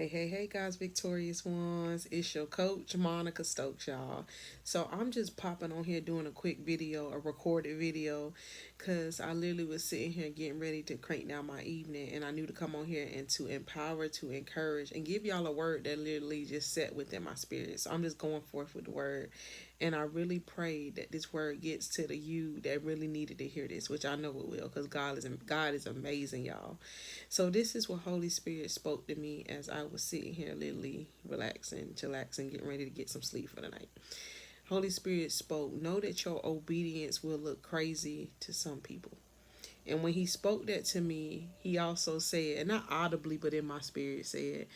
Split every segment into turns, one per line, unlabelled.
Hey, guys, victorious ones. It's your coach, Monica Stokes, y'all. So I'm just popping on here doing a quick video, a recorded video, because I literally was sitting here getting ready to crank down my evening, and I knew to come on here and to empower, to encourage, and give y'all a word that literally just sat within my spirit. So I'm just going forth with the word. And I really pray that this word gets to the you that really needed to hear this, which I know it will, because God is amazing, y'all. So this is what Holy Spirit spoke to me as I was sitting here literally relaxing, chillaxing, getting ready to get some sleep for the night. Holy Spirit spoke, know that your obedience will look crazy to some people. And when he spoke that to me, he also said, and not audibly, but in my spirit said,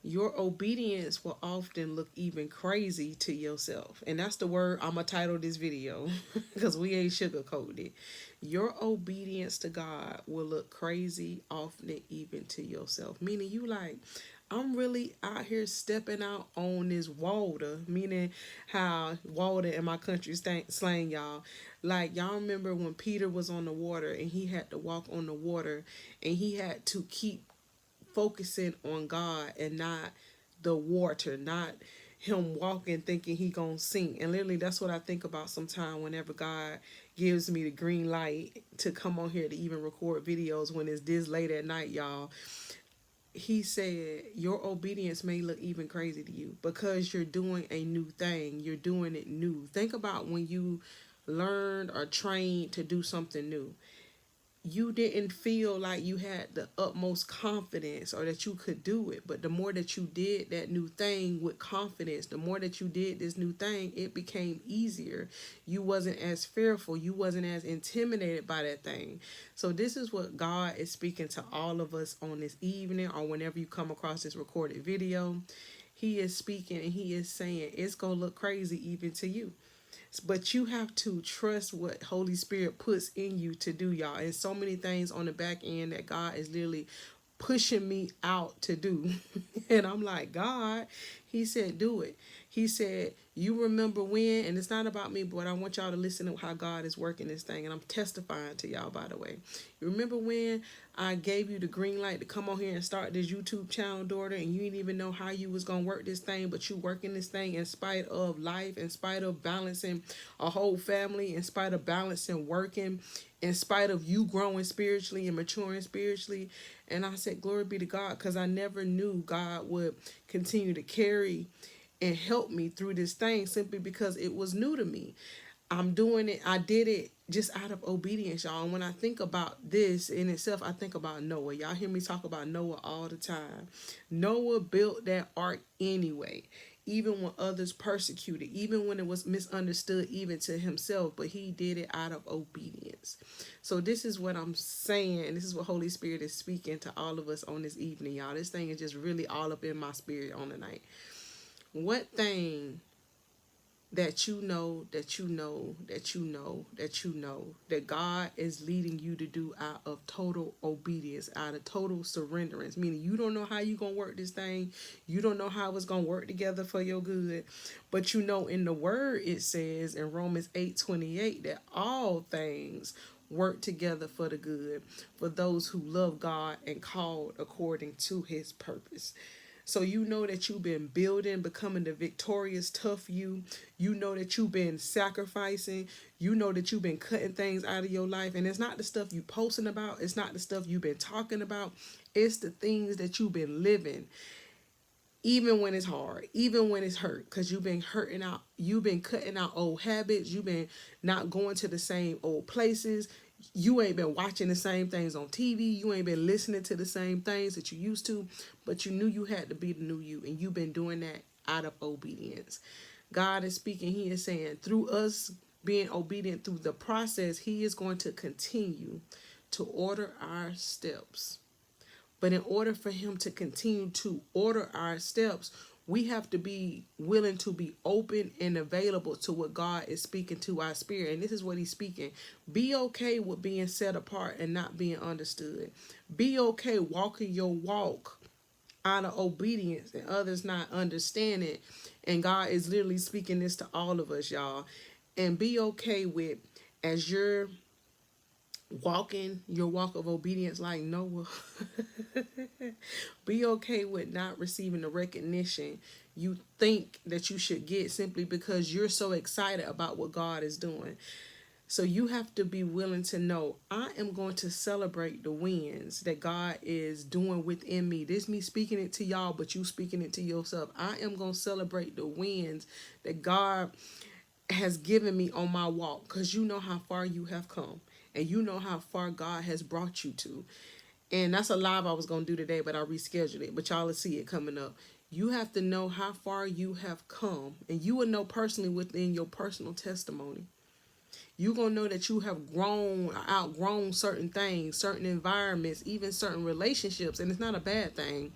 your obedience will often look even crazy to yourself. And that's the word I'm going to title this video because we ain't sugarcoating it. Your obedience to God will look crazy often even to yourself. Meaning you like, I'm really out here stepping out on this water, meaning how water in my country slang, y'all. Like, y'all remember when Peter was on the water and he had to walk on the water and he had to keep focusing on God and not the water, not him walking thinking he gonna sink. And literally that's what I think about sometimes whenever God gives me the green light to come on here to even record videos when it's this late at night, y'all. He said your obedience may look even crazy to you because you're doing a new thing. You're doing it new. Think about when you learned or trained to do something new, you didn't feel like you had the utmost confidence or that you could do it. But the more that you did that new thing with confidence, the more that you did this new thing, it became easier. You wasn't as fearful. You wasn't as intimidated by that thing. So this is what God is speaking to all of us on this evening or whenever you come across this recorded video. He is speaking and he is saying it's going to look crazy even to you. But you have to trust what Holy Spirit puts in you to do, y'all. And so many things on the back end that God is literally pushing me out to do. And I'm like, God, he said, do it. He said, you remember when, and it's not about me, but I want y'all to listen to how God is working this thing. And I'm testifying to y'all, by the way. You remember when I gave you the green light to come on here and start this YouTube channel, daughter, and you didn't even know how you was going to work this thing, but you working this thing in spite of life, in spite of balancing a whole family, in spite of balancing working, in spite of you growing spiritually and maturing spiritually. And I said, glory be to God, because I never knew God would continue to carry and help me through this thing simply because it was new to me. I'm doing it. I did it just out of obedience, y'all. And when I think about this in itself, I think about Noah. Y'all hear me talk about Noah all the time. Noah built that ark anyway, even when others persecuted, even when it was misunderstood, even to himself, but he did it out of obedience. So this is what I'm saying. This is what Holy Spirit is speaking to all of us on this evening, y'all. This thing is just really all up in my spirit on the night. What thing that you know, that you know, that you know, that you know, that God is leading you to do out of total obedience, out of total surrenderance, meaning you don't know how you're going to work this thing. You don't know how it's going to work together for your good. But you know in the word it says in Romans 8:28 that all things work together for the good for those who love God and called according to his purpose. So you know that you've been building, becoming the victorious, tough you. You know that you've been sacrificing. You know that you've been cutting things out of your life. And it's not the stuff you posting about. It's not the stuff you've been talking about. It's the things that you've been living. Even when it's hard, even when it's hurt, because you've been hurting out, you've been cutting out old habits, you've been not going to the same old places, you ain't been watching the same things on TV, you ain't been listening to the same things that you used to, but you knew you had to be the new you, and you've been doing that out of obedience. God is speaking, he is saying through us being obedient through the process, he is going to continue to order our steps. But in order for him to continue to order our steps, we have to be willing to be open and available to what God is speaking to our spirit. And this is what he's speaking. Be okay with being set apart and not being understood. Be okay walking your walk out of obedience and others not understanding. And God is literally speaking this to all of us, y'all. And be okay with, as you're walking your walk of obedience like Noah. Be okay with not receiving the recognition you think that you should get simply because you're so excited about what God is doing. So you have to be willing to know, I am going to celebrate the wins that God is doing within me. This me speaking it to y'all, but you speaking it to yourself. I am going to celebrate the wins that God has given me on my walk, because you know how far you have come and you know how far God has brought you to. And that's a live I was going to do today, but I rescheduled it. But y'all will see it coming up. You have to know how far you have come, and you will know personally within your personal testimony. You're going to know that you have outgrown certain things, certain environments, even certain relationships. And it's not a bad thing,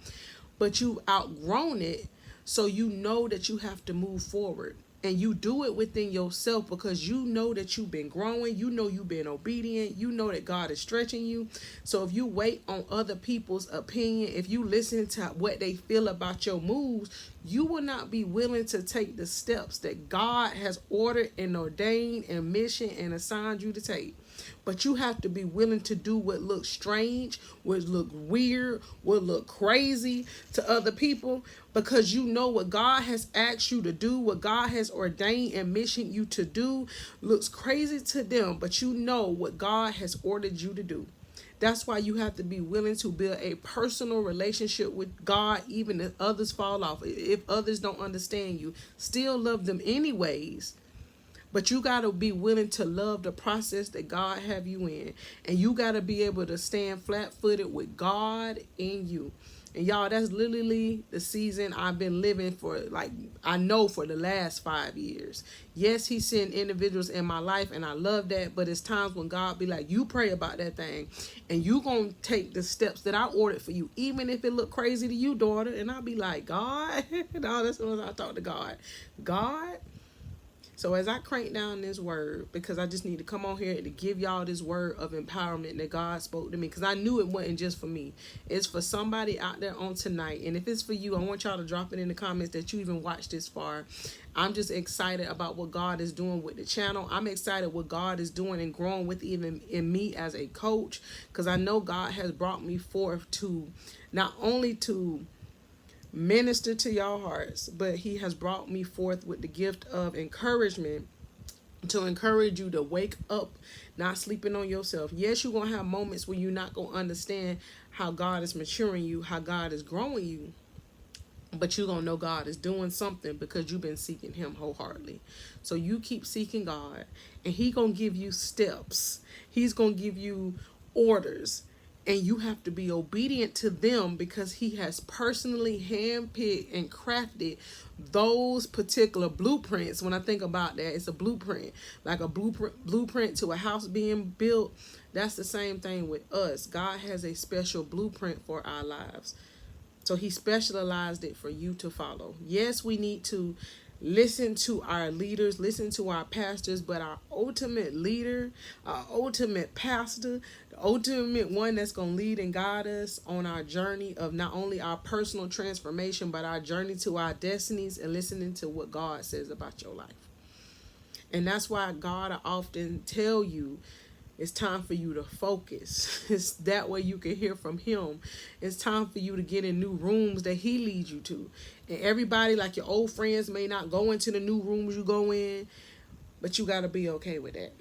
but you've outgrown it. So you know that you have to move forward. And you do it within yourself because you know that you've been growing. You know you've been obedient. You know that God is stretching you. So if you wait on other people's opinion, if you listen to what they feel about your moves, you will not be willing to take the steps that God has ordered and ordained and mission and assigned you to take. But you have to be willing to do what looks strange, what look weird, what look crazy to other people, because you know what God has asked you to do, what God has ordained and missioned you to do looks crazy to them, but you know what God has ordered you to do. That's why you have to be willing to build a personal relationship with God, even if others fall off. If others don't understand you, still love them anyways. But you got to be willing to love the process that God have you in. And you got to be able to stand flat-footed with God in you. And y'all, that's literally the season I've been living for, like, I know for the last 5 years. Yes, he sent individuals in my life, and I love that. But it's times when God be like, you pray about that thing, and you going to take the steps that I ordered for you, even if it look crazy to you, daughter. And I'll be like, God, no, that's when I talk to God. God. So as I crank down this word, because I just need to come on here to give y'all this word of empowerment that God spoke to me, because I knew it wasn't just for me. It's for somebody out there on tonight. And if it's for you, I want y'all to drop it in the comments that you even watched this far. I'm just excited about what God is doing with the channel. I'm excited what God is doing and growing with even in me as a coach, because I know God has brought me forth to not only to minister to your hearts, but he has brought me forth with the gift of encouragement to encourage you to wake up, not sleeping on yourself. Yes, you're going to have moments where you're not going to understand how God is maturing you, how God is growing you, but you're going to know God is doing something because you've been seeking him wholeheartedly. So you keep seeking God, and he going to give you steps. He's going to give you orders. And you have to be obedient to them because he has personally handpicked and crafted those particular blueprints. When I think about that, it's a blueprint, like a blueprint to a house being built. That's the same thing with us. God has a special blueprint for our lives. So he specialized it for you to follow. Yes, we need to listen to our leaders, listen to our pastors, but our ultimate leader, our ultimate pastor, the ultimate one that's going to lead and guide us on our journey of not only our personal transformation, but our journey to our destinies, and listening to what God says about your life. And that's why God often tell you, it's time for you to focus. It's that way you can hear from him. It's time for you to get in new rooms that he leads you to. And everybody, like your old friends, may not go into the new rooms you go in, but you got to be okay with that.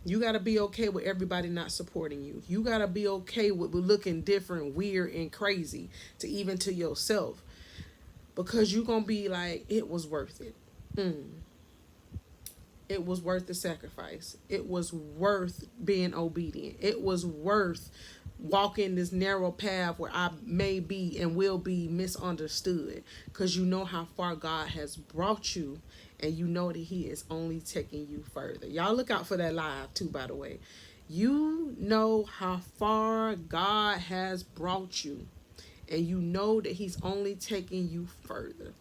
You got to be okay with everybody not supporting you. You got to be okay with looking different, weird, and crazy to even to yourself. Because you're going to be like, it was worth it. It was worth the sacrifice. It was worth being obedient. It was worth walking this narrow path where I may be and will be misunderstood, because you know how far God has brought you, and you know that he is only taking you further. Y'all look out for that live too, by the way. You know how far God has brought you, and you know that he's only taking you further.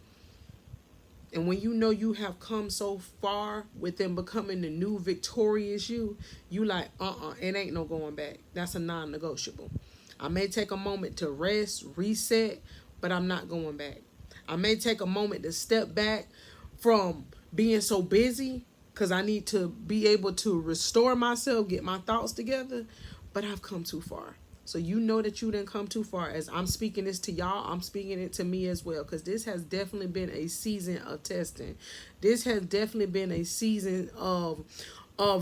And when you know you have come so far within becoming the new victorious you like, it ain't no going back. That's a non-negotiable. I may take a moment to rest, reset, but I'm not going back. I may take a moment to step back from being so busy because I need to be able to restore myself, get my thoughts together. but I've come too far. So you know that you didn't come too far. As I'm speaking this to y'all, I'm speaking it to me as well, because this has definitely been a season of testing. This has definitely been a season of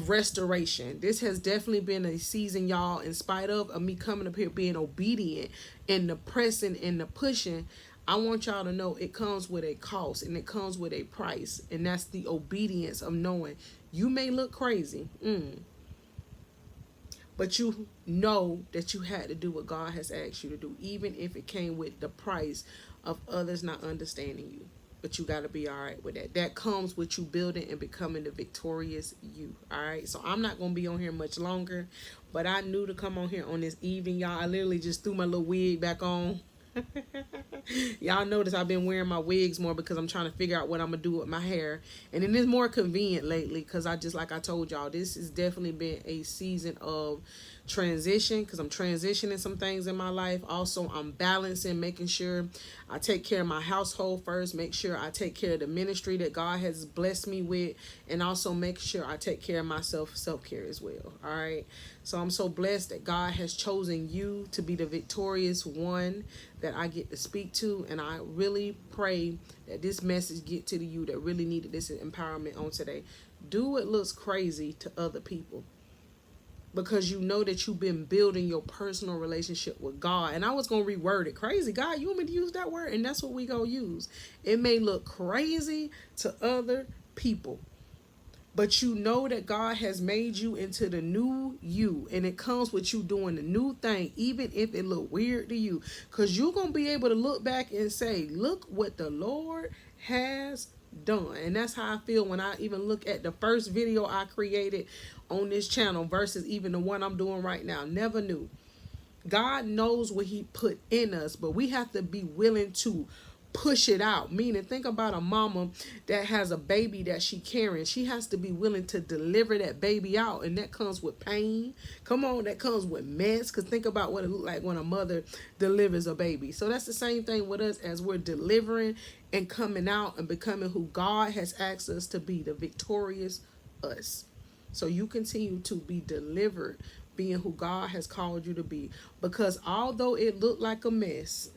restoration. This has definitely been a season, y'all, in spite of me coming up here being obedient and the pressing and the pushing. I want y'all to know it comes with a cost and it comes with a price, and that's the obedience of knowing you may look crazy, but you know that you had to do what God has asked you to do, even if it came with the price of others not understanding you. But you got to be all right with that. That comes with you building and becoming the victorious you. All right. So I'm not going to be on here much longer, but I knew to come on here on this evening, y'all. I literally just threw my little wig back on. Y'all notice I've been wearing my wigs more because I'm trying to figure out what I'm gonna do with my hair, and it is more convenient lately because I just, like I told y'all, this has definitely been a season of transition because I'm transitioning some things in my life. Also, I'm balancing, making sure I take care of my household first, make sure I take care of the ministry that God has blessed me with, and also make sure I take care of myself, self-care as well. All right. So I'm so blessed that God has chosen you to be the victorious one that I get to speak to, and I really pray that this message get to you that really needed this empowerment on today. Do what looks crazy to other people, because you know that you've been building your personal relationship with God. And I was going to reword it. Crazy, God, you want me to use that word? And that's what we going to use. It may look crazy to other people, but you know that God has made you into the new you, and it comes with you doing the new thing, even if it look weird to you, because you're going to be able to look back and say, look what the Lord has done. And that's how I feel when I even look at the first video I created on this channel versus even the one I'm doing right now. Never knew. God knows what he put in us, but we have to be willing to push it out. Meaning, think about a mama that has a baby that she carrying. She has to be willing to deliver that baby out, and that comes with pain. Come on, that comes with mess, because think about what it looks like when a mother delivers a baby. So that's the same thing with us as we're delivering and coming out and becoming who God has asked us to be, the victorious us. So you continue to be delivered, being who God has called you to be. Because although it looked like a mess,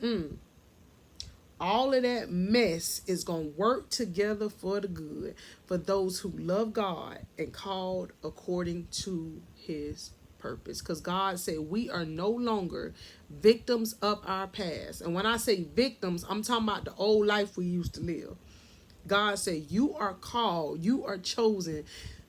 all of that mess is going to work together for the good for those who love God and called according to his purpose. Because God said we are no longer victims of our past. And when I say victims, I'm talking about the old life we used to live. God said, you are called, you are chosen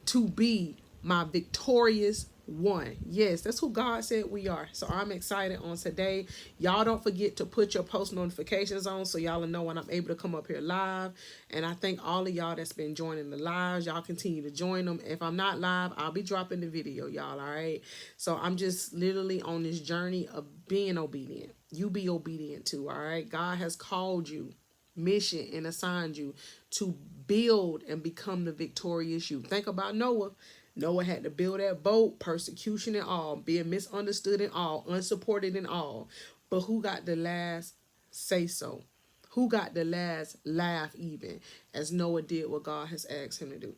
to be my victorious one. Yes, that's who God said we are. So I'm excited on today. Y'all don't forget to put your post notifications on so y'all will know when I'm able to come up here live. And I thank all of y'all that's been joining the lives. Y'all continue to join them. If I'm not live, I'll be dropping the video, y'all. All right. So I'm just literally on this journey of being obedient. You be obedient too. All right. God has called you, mission, and assigned you to build and become the victorious you. Think about Noah. Noah had to build that boat, persecution and all, being misunderstood and all, unsupported and all. But who got the last say so? Who got the last laugh even as Noah did what God has asked him to do?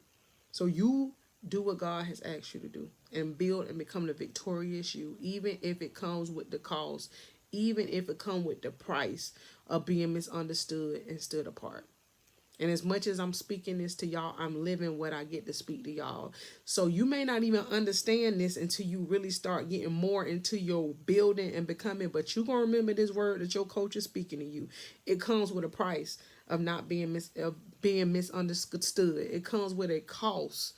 So you do what God has asked you to do and build and become the victorious you, even if it comes with the cost, even if it comes with the price of being misunderstood and stood apart. And as much as I'm speaking this to y'all, I'm living what I get to speak to y'all. So you may not even understand this until you really start getting more into your building and becoming. But you're going to remember this word that your coach is speaking to you. It comes with a price of not being misunderstood. It comes with a cost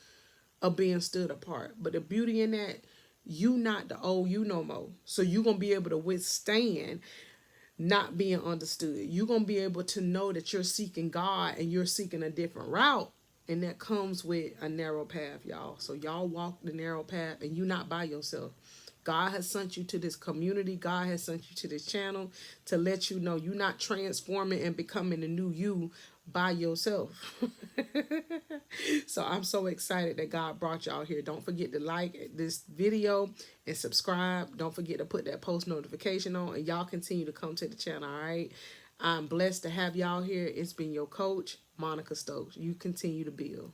of being stood apart. But the beauty in that, you not the old you no more. So you're going to be able to withstand not being understood. You're going to be able to know that you're seeking God and you're seeking a different route. And that comes with a narrow path, y'all. So y'all walk the narrow path and you're not by yourself. God has sent you to this community. God has sent you to this channel to let you know you're not transforming and becoming the new you by yourself. So I'm so excited that God brought y'all here. Don't forget to like this video and subscribe. Don't forget to put that post notification on, and y'all continue to come to the channel. All right. I'm blessed to have y'all here. It's been your coach, Monica Stokes. You continue to build.